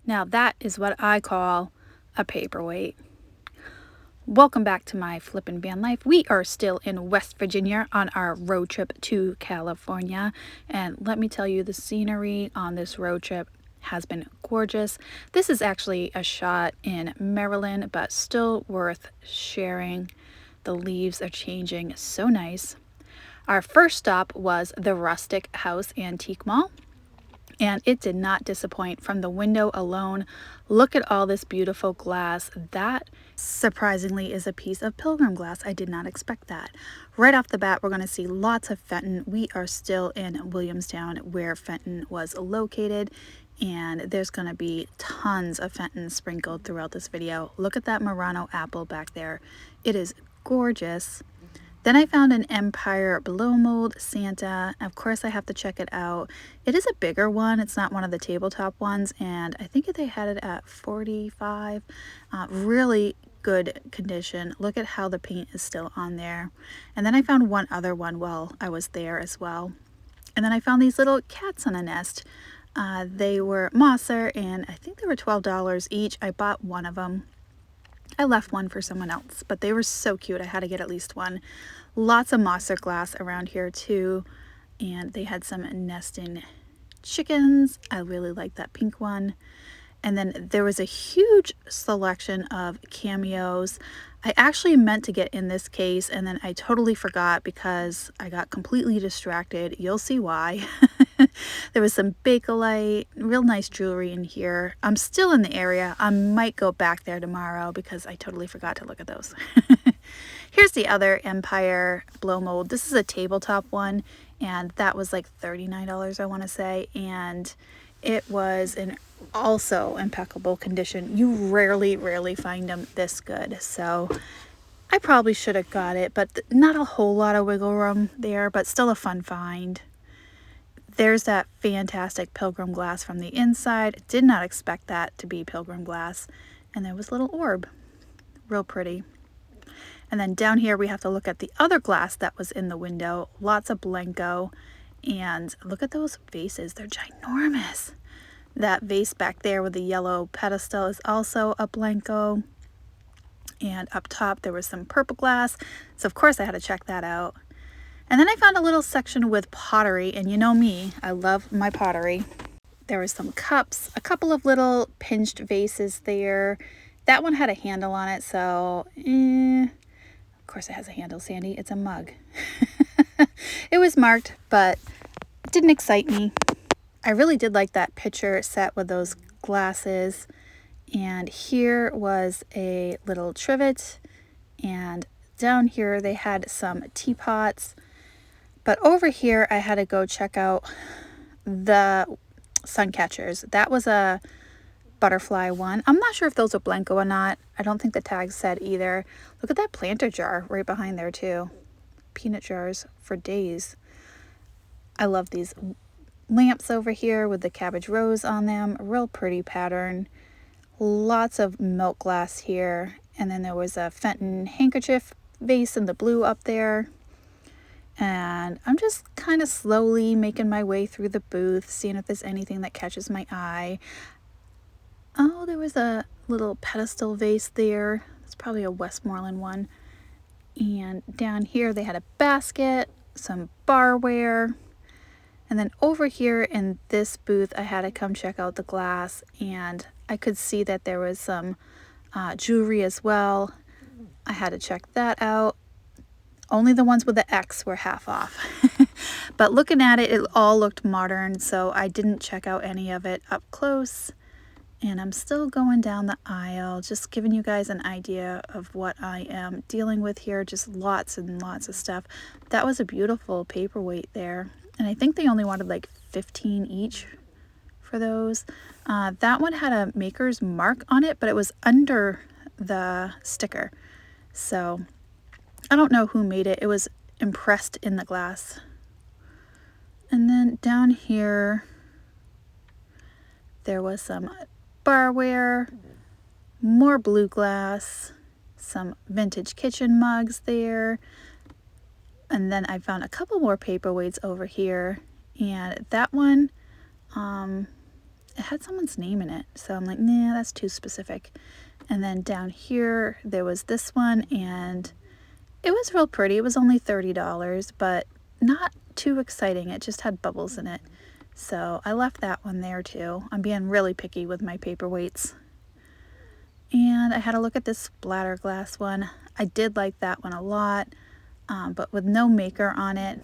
Now that is what I call a paperweight. Welcome back to my flippin' van life. We are still in West Virginia on our road trip to California. And let me tell you, the scenery on this road trip has been gorgeous. This is actually a shot in Maryland, but still worth sharing. The leaves are changing, so nice. Our first stop was the Rustic House Antique Mall. And it did not disappoint from the window alone. Look at all this beautiful glass. That surprisingly is a piece of pilgrim glass. I did not expect that. Right off the bat, we're going to see lots of Fenton. We are still in Williamstown where Fenton was located. And there's going to be tons of Fenton sprinkled throughout this video. Look at that Murano apple back there. It is gorgeous. Then I found an Empire blow mold Santa. Of course, I have to check it out. It is a bigger one. It's not one of the tabletop ones, and I think they had it at $45. Really good condition. Look at how the paint is still on there. And then I found one other one while I was there as well. And then I found these little cats on a nest. They were Mosser, and I think they were $12 each. I bought one of them. I left one for someone else, but they were so cute. I had to get at least one. Lots of Mosser glass around here too, and they had some nesting chickens. I really like that pink one. And then there was a huge selection of cameos. I actually meant to get in this case, and then I totally forgot because I got completely distracted. You'll see why. There was some Bakelite, real nice jewelry in here. I'm still in the area. I might go back there tomorrow because I totally forgot to look at those. Here's the other Empire blow mold. This is a tabletop one, and that was like $39, I want to say, and it was in also impeccable condition. You rarely find them this good, so I probably should have got it, but not a whole lot of wiggle room there, but still a fun find. There's that fantastic pilgrim glass from the inside. Did not expect that to be pilgrim glass. And there was a little orb. Real pretty. And then down here we have to look at the other glass that was in the window. Lots of Blanco. And look at those vases. They're ginormous. That vase back there with the yellow pedestal is also a Blanco. And up top there was some purple glass. So of course I had to check that out. And then I found a little section with pottery, and you know me, I love my pottery. There were some cups, a couple of little pinched vases there. That one had a handle on it, so of course it has a handle, Sandy. It's a mug. It was marked, but it didn't excite me. I really did like that picture set with those glasses. And here was a little trivet, and down here they had some teapots. But over here, I had to go check out the sun catchers. That was a butterfly one. I'm not sure if those are Blanco or not. I don't think the tag said either. Look at that planter jar right behind there too. Peanut jars for days. I love these lamps over here with the cabbage rose on them. Real pretty pattern. Lots of milk glass here. And then there was a Fenton handkerchief vase in the blue up there. And I'm just kind of slowly making my way through the booth, seeing if there's anything that catches my eye. Oh, there was a little pedestal vase there. It's probably a Westmoreland one. And down here they had a basket, some barware. And then over here in this booth, I had to come check out the glass. And I could see that there was some jewelry as well. I had to check that out. Only the ones with the X were half off. But looking at it, it all looked modern, so I didn't check out any of it up close. And I'm still going down the aisle, just giving you guys an idea of what I am dealing with here. Just lots and lots of stuff. That was a beautiful paperweight there. And I think they only wanted like 15 each for those. That one had a maker's mark on it, but it was under the sticker. So I don't know who made it. It was impressed in the glass. And then down here, there was some barware, more blue glass, some vintage kitchen mugs there. And then I found a couple more paperweights over here. And that one, it had someone's name in it. So I'm like, nah, that's too specific. And then down here, there was this one, and it was real pretty. It was only $30, but not too exciting. It just had bubbles in it. So I left that one there too. I'm being really picky with my paperweights. And I had a look at this splatter glass one. I did like that one a lot, but with no maker on it,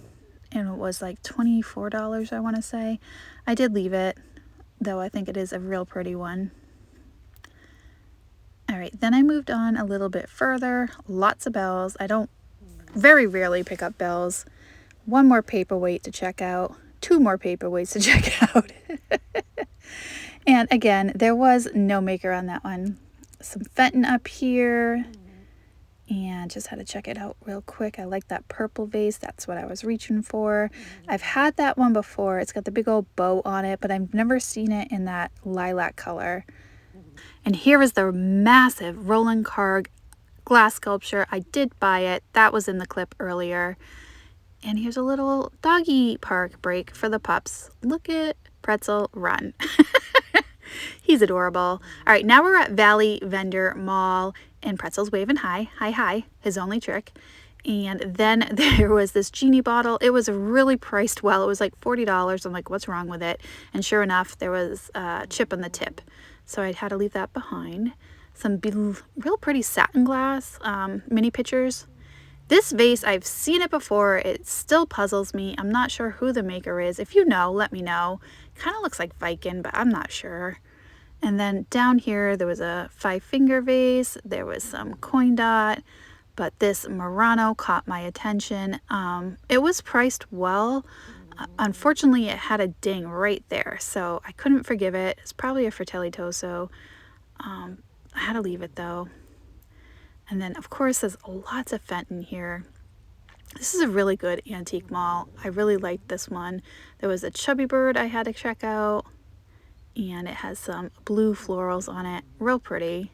and it was like $24, I want to say. I did leave it, though I think it is a real pretty one. All right, then I moved on a little bit further. Lots of bells. I don't very rarely pick up bells. One more paperweight to check out. Two more paperweights to check out. And again, there was no maker on that one. Some Fenton up here. And just had to check it out real quick. I like that purple vase. That's what I was reaching for. I've had that one before. It's got the big old bow on it, but I've never seen it in that lilac color. And here is the massive Roland Carg glass sculpture. I did buy it. That was in the clip earlier. And here's a little doggy park break for the pups. Look at Pretzel run. He's adorable. All right, now we're at Valley Vendor Mall, and Pretzel's waving hi, hi, hi, his only trick. And then there was this genie bottle. It was really priced well. It was like $40. I'm like, what's wrong with it? And sure enough, there was a chip on the tip. So I had to leave that behind. Some real pretty satin glass mini pitchers. This vase, I've seen it before. It still puzzles me. I'm not sure who the maker is. If you know, let me know. Kind of looks like Viking, but I'm not sure. And then down here, there was a 5-finger vase. There was some coin dot, but this Murano caught my attention. It was priced well. Unfortunately, it had a ding right there, so I couldn't forgive it. It's probably a Fratelli Toso. I had to leave it though. And then, of course, there's lots of Fenton here. This is a really good antique mall. I really liked this one. There was a chubby bird I had to check out, and it has some blue florals on it. Real pretty.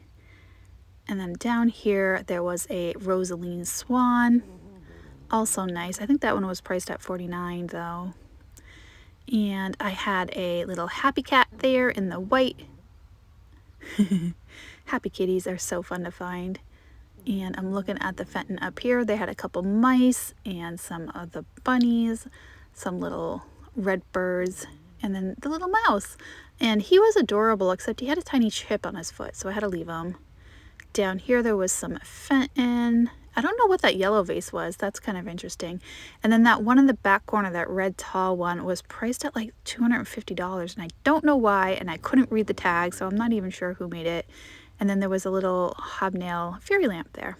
And then down here, there was a Rosaline swan. Also nice. I think that one was priced at $49 though. And I had a little happy cat there in the white. Happy kitties are so fun to find. And I'm looking at the Fenton up here. They had a couple mice and some of the bunnies, some little red birds, and then the little mouse. And he was adorable, except he had a tiny chip on his foot, so I had to leave him. Down here there was some Fenton. I don't know what that yellow vase was. That's kind of interesting. And then that one in the back corner, that red tall one, was priced at like $250, and I don't know why, and I couldn't read the tag, so I'm not even sure who made it. And then there was a little hobnail fairy lamp there.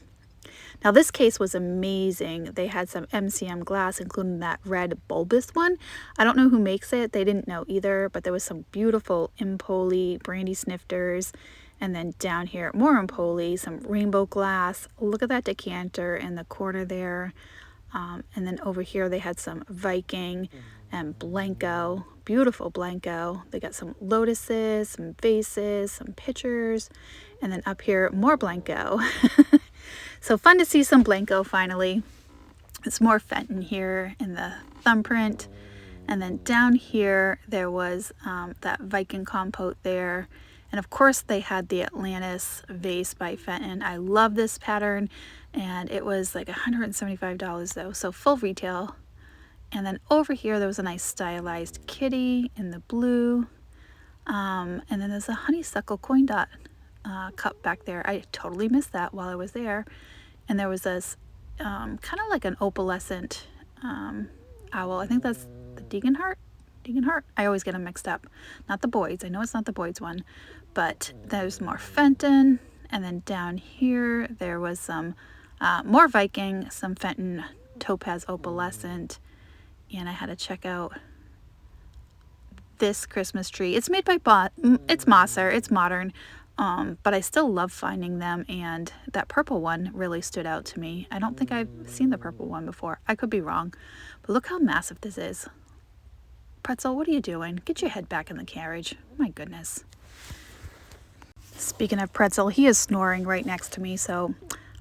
Now this case was amazing. They had some MCM glass, including that red bulbous one. I don't know who makes it. They didn't know either, but there was some beautiful Impoli brandy snifters. And then down here, more Impoli, some rainbow glass. Look at that decanter in the corner there. And then over here they had some Viking and Blanco, beautiful Blanco. They got some lotuses, some vases, some pitchers, and then up here more Blanco. So fun to see some Blanco finally. It's more Fenton here in the thumbprint. And then down here there was that Viking compote there. And of course they had the Atlantis vase by Fenton. I love this pattern, and it was like $175 though, so full retail. And then over here there was a nice stylized kitty in the blue. And then there's a honeysuckle coin dot cup back there. I totally missed that while I was there. And there was this kind of like an opalescent owl. I think that's the Degenhart. I always get them mixed up. Not the Boyd's. I know it's not the Boyd's one. But there's more Fenton. And then down here there was some more Viking, some Fenton topaz opalescent. And I had to check out this Christmas tree. It's made by it's Mosser. It's modern. But I still love finding them, and that purple one really stood out to me. I don't think I've seen the purple one before. I could be wrong. But look how massive this is. Pretzel, what are you doing? Get your head back in the carriage. My goodness. Speaking of Pretzel, he is snoring right next to me, so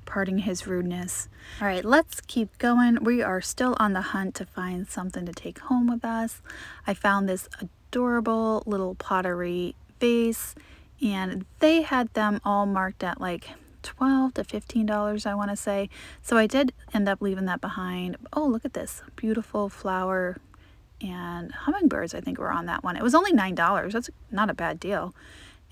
pardon his rudeness. All right, let's keep going. We are still on the hunt to find something to take home with us. I found this adorable little pottery vase, and they had them all marked at like $12 to $15, I want to say. So I did end up leaving that behind. Oh, look at this beautiful flower, and hummingbirds I think were on that one. It was only $9. That's not a bad deal.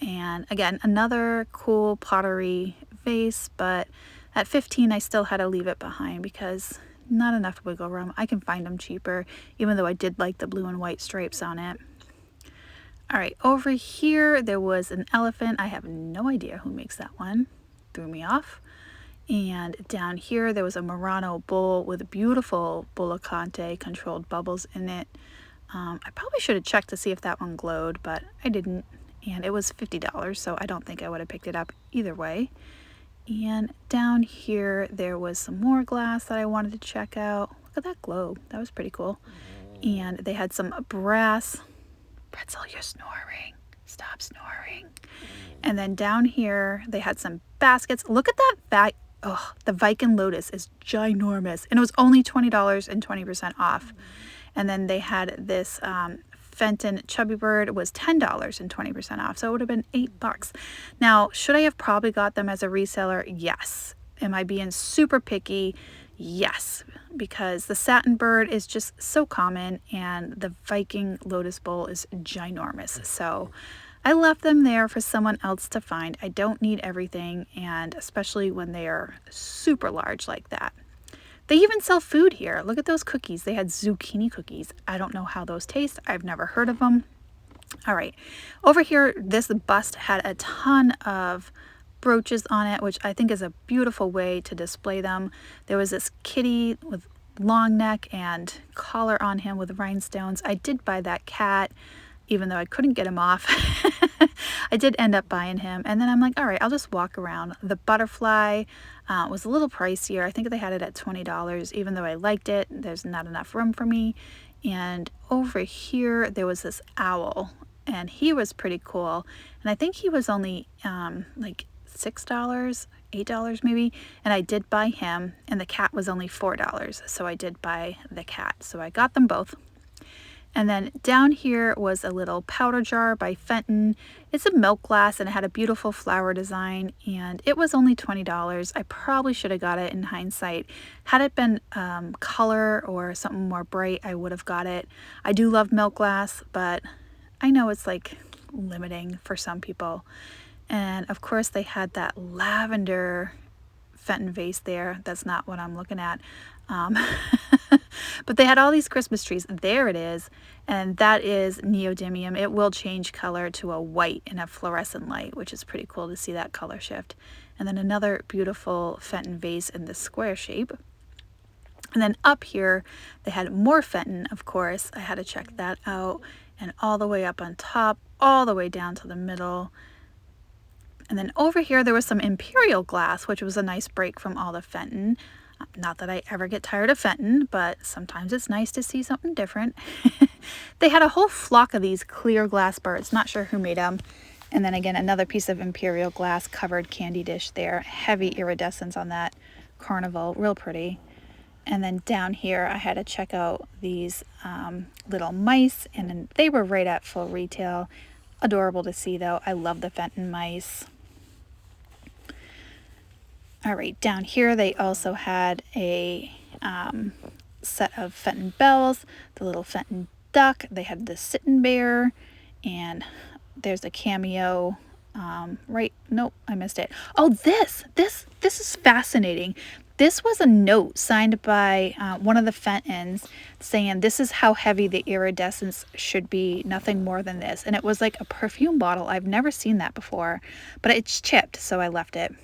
And again, another cool pottery vase, but at 15 I still had to leave it behind because not enough wiggle room. I can find them cheaper, even though I did like the blue and white stripes on it. All right, over here there was an elephant. I have no idea who makes that one. Threw me off. And down here there was a Murano bowl with beautiful Bullacante controlled bubbles in it. I probably should have checked to see if that one glowed, but I didn't. And it was $50, so I don't think I would have picked it up either way. And down here there was some more glass that I wanted to check out. Look at that globe. That was pretty cool. And they had some brass. Pretzel, you're snoring. Stop snoring. And then down here they had some baskets. Look at that oh, the Viking Lotus is ginormous, and it was only $20 and 20% off. And then they had this Fenton Chubby Bird was $10 and 20% off, so it would have been $8. Now, should I have probably got them as a reseller? Yes. Am I being super picky? Yes, because the satin bird is just so common, and the Viking Lotus Bowl is ginormous. So I left them there for someone else to find. I don't need everything, and especially when they are super large like that. They even sell food here. Look at those cookies. They had zucchini cookies. I don't know how those taste. I've never heard of them. All right, over here, this bust had a ton of brooches on it, which I think is a beautiful way to display them. There was this kitty with long neck and collar on him with rhinestones. I did buy that cat, even though I couldn't get him off. I did end up buying him. And then I'm like, all right, I'll just walk around. The butterfly was a little pricier. I think they had it at $20, even though I liked it. There's not enough room for me. And over here, there was this owl, and he was pretty cool. And I think he was only like $6, $8 maybe. And I did buy him, and the cat was only $4. So I did buy the cat. So I got them both. And then down here was a little powder jar by Fenton. It's a milk glass, and it had a beautiful flower design, and it was only $20. I probably should have got it in hindsight. Had it been color or something more bright, I would have got it. I do love milk glass, but I know it's like limiting for some people. And of course they had that lavender Fenton vase there. That's not what I'm looking at. But they had all these Christmas trees. There it is, and that is neodymium. It will change color to a white in a fluorescent light, which is pretty cool to see that color shift. And then another beautiful Fenton vase in the square shape. And then up here they had more Fenton, of course. I had to check that out, and all the way up on top, all the way down to the middle. And then over here there was some imperial glass, which was a nice break from all the Fenton. Not that I ever get tired of Fenton, but sometimes it's nice to see something different. They had a whole flock of these clear glass birds. Not sure who made them. And then again, another piece of imperial glass covered candy dish there. Heavy iridescence on that carnival. Real pretty. And then down here, I had to check out these little mice, and then they were right at full retail. Adorable to see, though. I love the Fenton mice. All right, down here they also had a set of Fenton bells, the little Fenton duck. They had the Sittin' Bear, and there's a cameo. Right? Nope, I missed it. Oh, this is fascinating. This was a note signed by one of the Fentons saying this is how heavy the iridescence should be, nothing more than this. And it was like a perfume bottle. I've never seen that before, but it's chipped, so I left it.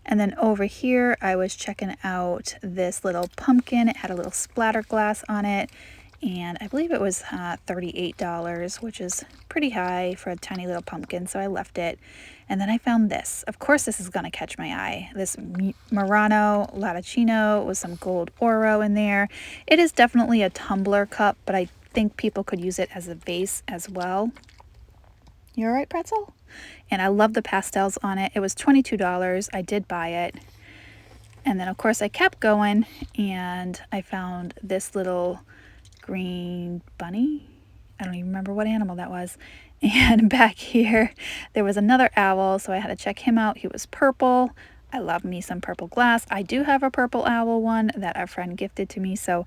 And then over here, I was checking out this little pumpkin. It had a little splatter glass on it, and I believe it was $38, which is pretty high for a tiny little pumpkin, so I left it. And then I found this. Of course, this is going to catch my eye. This Murano Latticino with some gold oro in there. It is definitely a tumbler cup, but I think people could use it as a vase as well. You all right, Pretzel? And I love the pastels on it. It was $22. I did buy it. And then, of course, I kept going, and I found this little green bunny. I don't even remember what animal that was. And back here, there was another owl, so I had to check him out. He was purple. I love me some purple glass. I do have a purple owl one that a friend gifted to me, so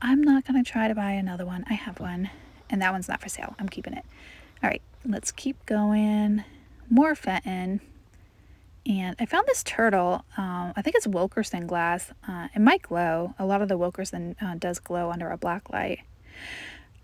I'm not going to try to buy another one. I have one, and that one's not for sale. I'm keeping it. All right, let's keep going. More Fenton. And I found this turtle. I think it's Wilkerson glass. It might glow. A lot of the Wilkerson does glow under a black light.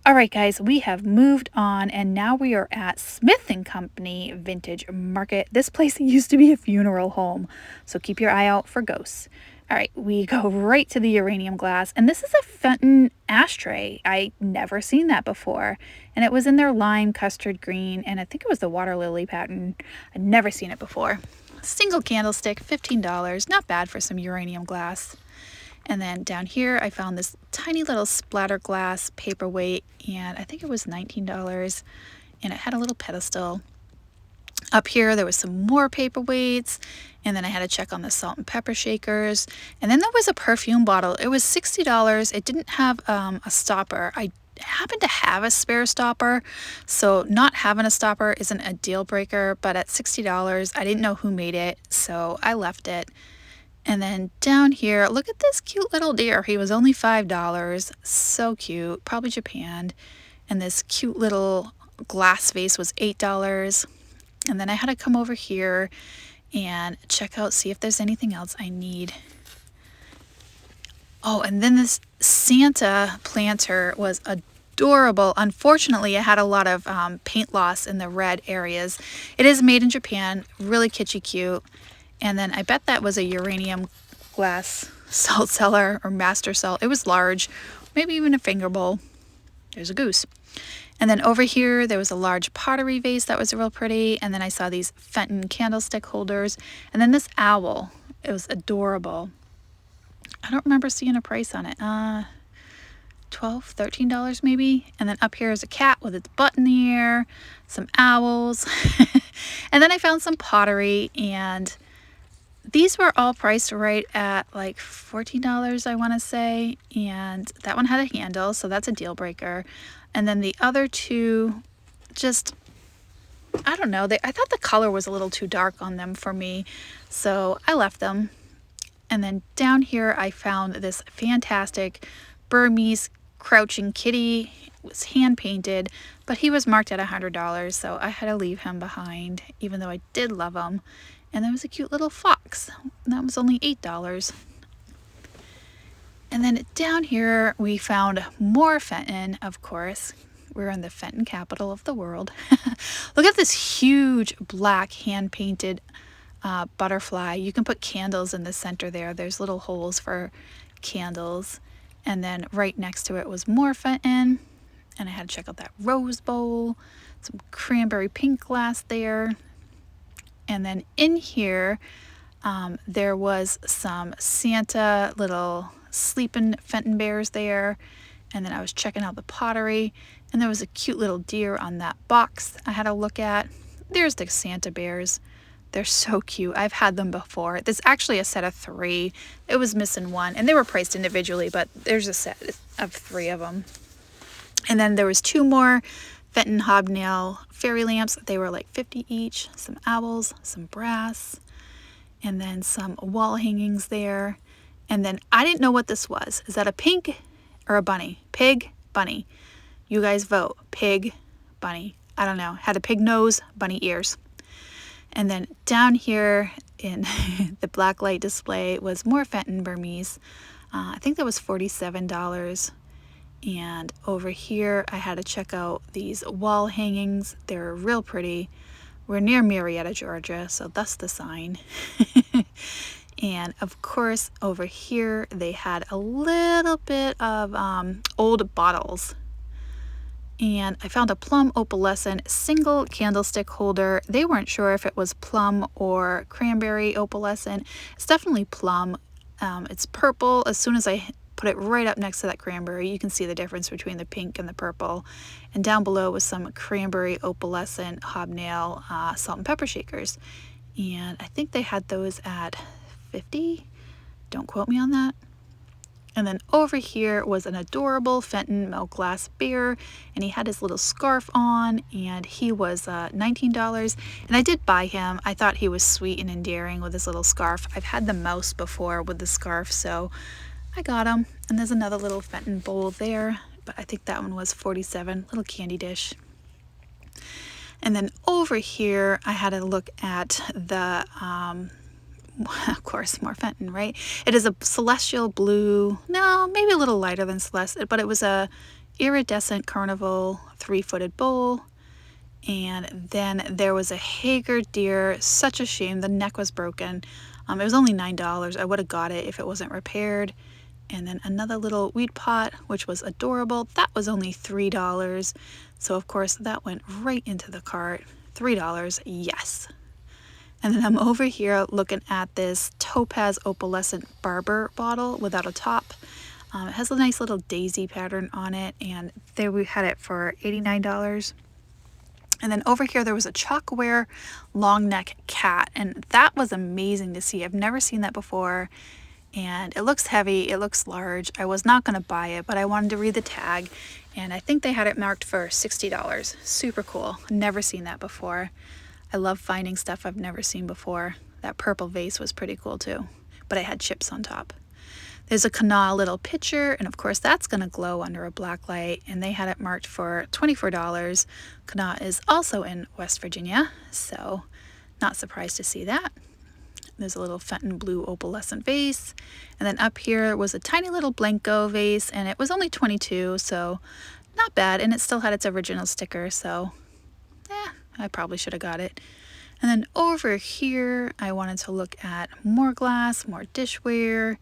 All right, guys, we have moved on, and now we are at Smith & Company Vintage Market. This place used to be a funeral home, so keep your eye out for ghosts. All right, we go right to the uranium glass, and this is a Fenton ashtray. I never seen that before, and it was in their lime custard green, and I think it was the water lily pattern. I'd never seen it before. Single candlestick, $15. Not bad for some uranium glass. And then down here, I found this tiny little splatter glass paperweight, and I think it was $19, and it had a little pedestal. Up here, there was some more paperweights, and then I had to check on the salt and pepper shakers. And then there was a perfume bottle. It was $60. It didn't have a stopper. I happen to have a spare stopper, so not having a stopper isn't a deal breaker, but at $60, I didn't know who made it, so I left it. And then down here, look at this cute little deer. He was only $5. So cute. Probably Japan. And this cute little glass vase was $8. And then I had to come over here and check out, see if there's anything else I need. Oh, and then this Santa planter was adorable. Unfortunately, it had a lot of paint loss in the red areas. It is made in Japan. Really kitschy cute. And then I bet that was a uranium glass salt cellar or master salt. It was large, maybe even a finger bowl. There's a goose. And then over here, there was a large pottery vase that was real pretty. And then I saw these Fenton candlestick holders. And then this owl. It was adorable. I don't remember seeing a price on it. $12, $13 maybe. And then up here is a cat with its butt in the air, some owls. And then I found some pottery, and these were all priced right at like $14, I want to say, and that one had a handle, so that's a deal breaker. And then the other two, just, I don't know, I thought the color was a little too dark on them for me, so I left them. And then down here, I found this fantastic Burmese crouching kitty. It was hand painted, but he was marked at $100, so I had to leave him behind, even though I did love him. And there was a cute little fox. That was only $8. And then down here, we found more Fenton, of course. We're in the Fenton capital of the world. Look at this huge black hand-painted butterfly. You can put candles in the center there. There's little holes for candles. And then right next to it was more Fenton. And I had to check out that rose bowl. Some cranberry pink glass there. And then in here, there was some Santa little sleeping Fenton bears there. And then I was checking out the pottery, and there was a cute little deer on that box I had to look at. There's the Santa bears. They're so cute. I've had them before. There's actually a set of 3. It was missing one, and they were priced individually, but there's a set of 3 of them. And then there was 2 more Fenton hobnail fairy lamps. They were like $50 each. Some owls, some brass, and then some wall hangings there. And then I didn't know what this was. Is that a pig or a bunny? Pig, bunny. You guys vote. Pig, bunny. I don't know. Had a pig nose, bunny ears. And then down here in the black light display was more Fenton Burmese. I think that was $47. And over here, I had to check out these wall hangings. They're real pretty. We're near Marietta, Georgia, so that's the sign. And of course, over here, they had a little bit of old bottles. And I found a plum opalescent single candlestick holder. They weren't sure if it was plum or cranberry opalescent. It's definitely plum. It's purple. As soon as I put it right up next to that cranberry, you can see the difference between the pink and the purple. And down below was some cranberry opalescent hobnail salt and pepper shakers. And I think they had those at $50. Don't quote me on that. And then over here was an adorable Fenton milk glass bear, and he had his little scarf on, and he was $19. And I did buy him. I thought he was sweet and endearing with his little scarf. I've had the mouse before with the scarf, so I got him. And there's another little Fenton bowl there, but I think that one was $47, little candy dish. And then over here, I had a look at the of course, more Fenton, right? It is a celestial blue, no, maybe a little lighter than celestial, but it was a iridescent carnival 3-footed bowl. And then there was a Hager deer, such a shame, the neck was broken. It was only $9. I would have got it if it wasn't repaired. And then another little weed pot, which was adorable. That was only $3. So of course that went right into the cart. $3, yes. And then I'm over here looking at this topaz opalescent barber bottle without a top. It has a nice little daisy pattern on it, and there we had it for $89. And then over here there was a chalkware long neck cat, and that was amazing to see. I've never seen that before, and it looks heavy, it looks large. I was not going to buy it, but I wanted to read the tag, and I think they had it marked for $60. Super cool. Never seen that before. I love finding stuff I've never seen before. That purple vase was pretty cool too, but it had chips on top. There's a Kanawha little pitcher, and of course that's going to glow under a black light, and they had it marked for $24. Kanawha is also in West Virginia, so not surprised to see that. There's a little Fenton blue opalescent vase, and then up here was a tiny little Blanco vase, and it was only $22, so not bad, and it still had its original sticker, so I probably should have got it. And then over here, I wanted to look at more glass, more dishware.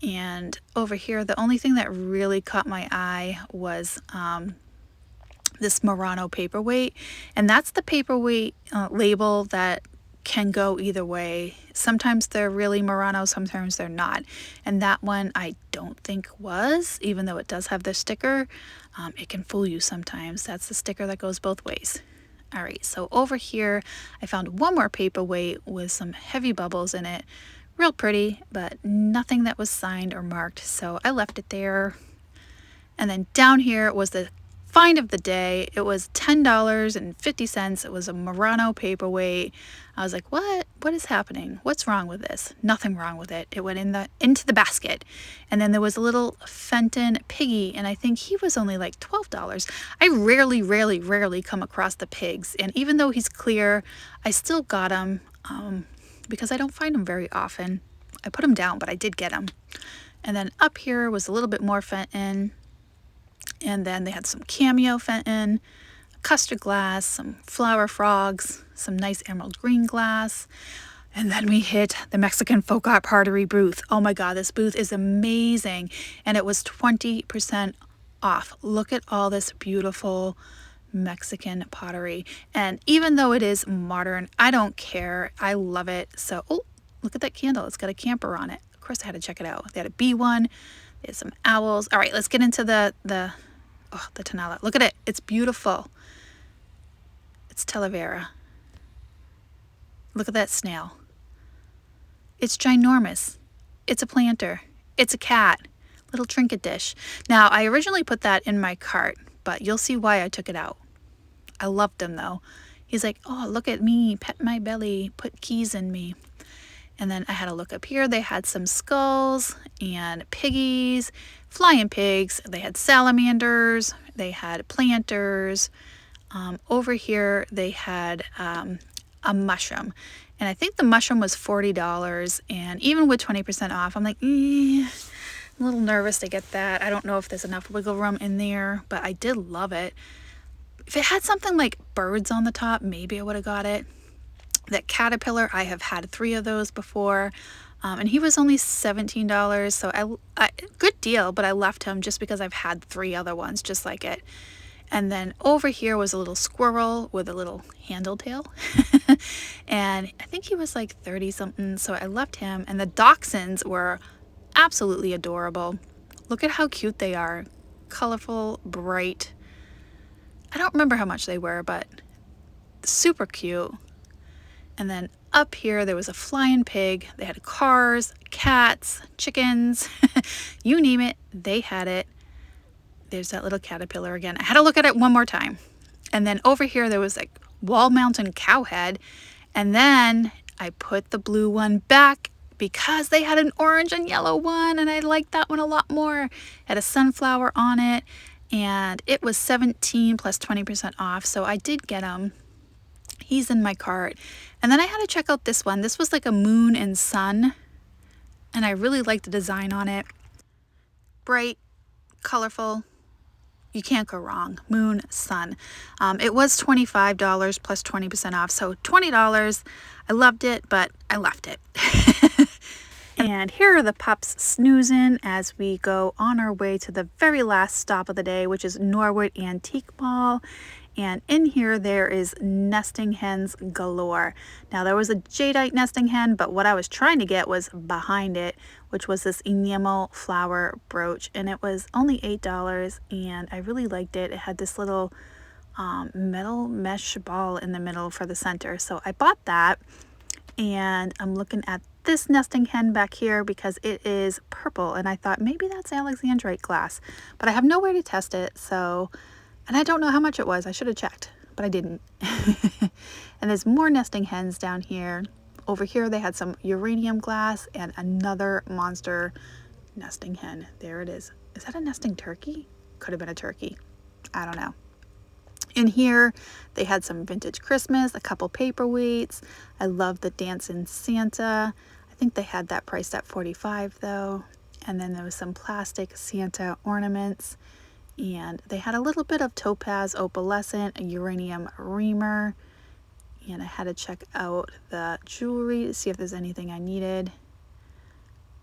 And over here, the only thing that really caught my eye was this Murano paperweight. And that's the paperweight label that can go either way. Sometimes they're really Murano, sometimes they're not. And that one I don't think was, even though it does have the sticker. It can fool you sometimes. That's the sticker that goes both ways. All right, so over here, I found one more paperweight with some heavy bubbles in it. Real pretty, but nothing that was signed or marked, so I left it there. And then down here was the find of the day. It was $10.50. It was a Murano paperweight. I was like, what? What is happening? What's wrong with this? Nothing wrong with it. It went into the basket. And then there was a little Fenton piggy, and I think he was only like $12. I rarely come across the pigs, and even though he's clear, I still got him because I don't find him very often. I put him down, but I did get him. And then up here was a little bit more Fenton. And then they had some cameo Fenton, custard glass, some flower frogs, some nice emerald green glass. And then we hit the Mexican folk art pottery booth. Oh my God, this booth is amazing. And it was 20% off. Look at all this beautiful Mexican pottery. And even though it is modern, I don't care. I love it. So, oh, look at that candle. It's got a camper on it. Of course, I had to check it out. They had a bee one. There's some owls. All right, let's get into the Tanala. Look at it. It's beautiful. It's Talavera. Look at that snail. It's ginormous. It's a planter. It's a cat. Little trinket dish. Now, I originally put that in my cart, but you'll see why I took it out. I loved him, though. He's like, oh, look at me. Pet my belly. Put keys in me. And then I had a look up here. They had some skulls and piggies, flying pigs. They had salamanders. They had planters. Over here, they had a mushroom. And I think the mushroom was $40. And even with 20% off, I'm like, I'm a little nervous to get that. I don't know if there's enough wiggle room in there, but I did love it. If it had something like birds on the top, maybe I would have got it. That caterpillar, I have had 3 of those before, and he was only $17, so I good deal, but I left him just because I've had 3 other ones just like it. And then over here was a little squirrel with a little handle tail, and I think he was like 30 something, so I left him. And the dachshunds were absolutely adorable. Look at how cute they are. Colorful, bright. I don't remember how much they were, but super cute. And then up here, there was a flying pig. They had cars, cats, chickens, you name it, they had it. There's that little caterpillar again. I had to look at it one more time. And then over here there was like wall mountain cow head. And then I put the blue one back because they had an orange and yellow one, and I liked that one a lot more. It had a sunflower on it, and it was 17 plus 20% off, so I did get him. He's in my cart. And then I had to check out this one. This was like a moon and sun, and I really liked the design on it. Bright, colorful. You can't go wrong. Moon, sun. It was $25 plus 20% off, so $20. I loved it, but I left it. And here are the pups snoozing as we go on our way to the very last stop of the day, which is Norwood Antique Mall. And in here there is nesting hens galore. Now there was a jadeite nesting hen, but what I was trying to get was behind it, which was this enamel flower brooch, and it was only $8, and I really liked it. It had this little metal mesh ball in the middle for the center, so I bought that. And I'm looking at this nesting hen back here because it is purple, and I thought maybe that's Alexandrite glass, but I have nowhere to test it, so, and I don't know how much it was. I should have checked, but I didn't. And there's more nesting hens down here. Over here they had some uranium glass and another monster nesting hen. There it is. Is that a nesting turkey? Could have been a turkey. I don't know. In here they had some vintage Christmas, a couple paperweights. I love the Dancing Santa. I think they had that priced at $45 though. And then there was some plastic Santa ornaments, and they had a little bit of topaz opalescent, a uranium reamer, and I had to check out the jewelry to see if there's anything I needed.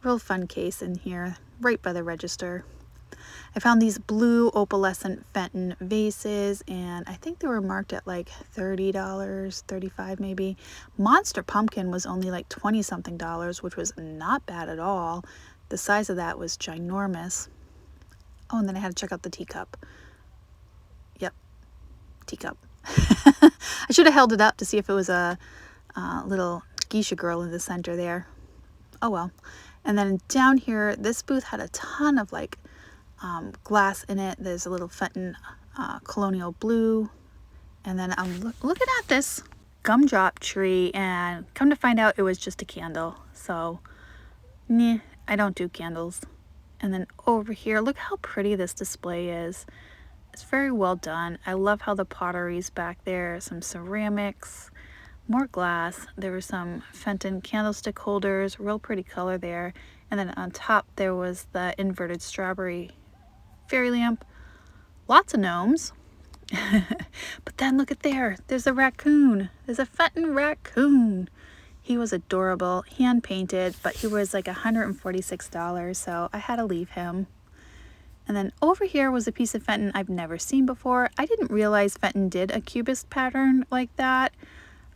Real fun case in here right by the register. I found these blue opalescent Fenton vases, and I think they were marked at like $30, $35 maybe. Monster pumpkin was only like 20 something dollars, which was not bad at all. The size of that was ginormous. Oh, and then I had to check out the teacup. Yep, teacup. I should have held it up to see if it was a little geisha girl in the center there. Oh well. And then down here, this booth had a ton of like glass in it. There's a little Fenton colonial blue, and then I'm looking at this gumdrop tree, and come to find out it was just a candle. So nah, I don't do candles. And then over here, look how pretty this display is. It's very well done. I love how the pottery's back there, some ceramics, more glass. There were some Fenton candlestick holders, real pretty color there. And then on top there was the inverted strawberry fairy lamp. Lots of gnomes. But then look at there's a raccoon. There's a Fenton raccoon. He was adorable, hand painted, but he was like $146, so I had to leave him. And then over here was a piece of Fenton I've never seen before. I didn't realize Fenton did a cubist pattern like that.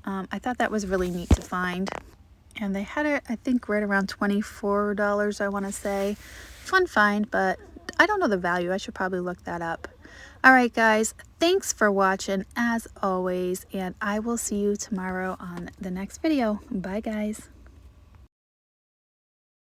I thought that was really neat to find. And they had it, I think, right around $24, I want to say. Fun find, but I don't know the value. I should probably look that up. All right, guys, thanks for watching as always, and I will see you tomorrow on the next video. Bye, guys.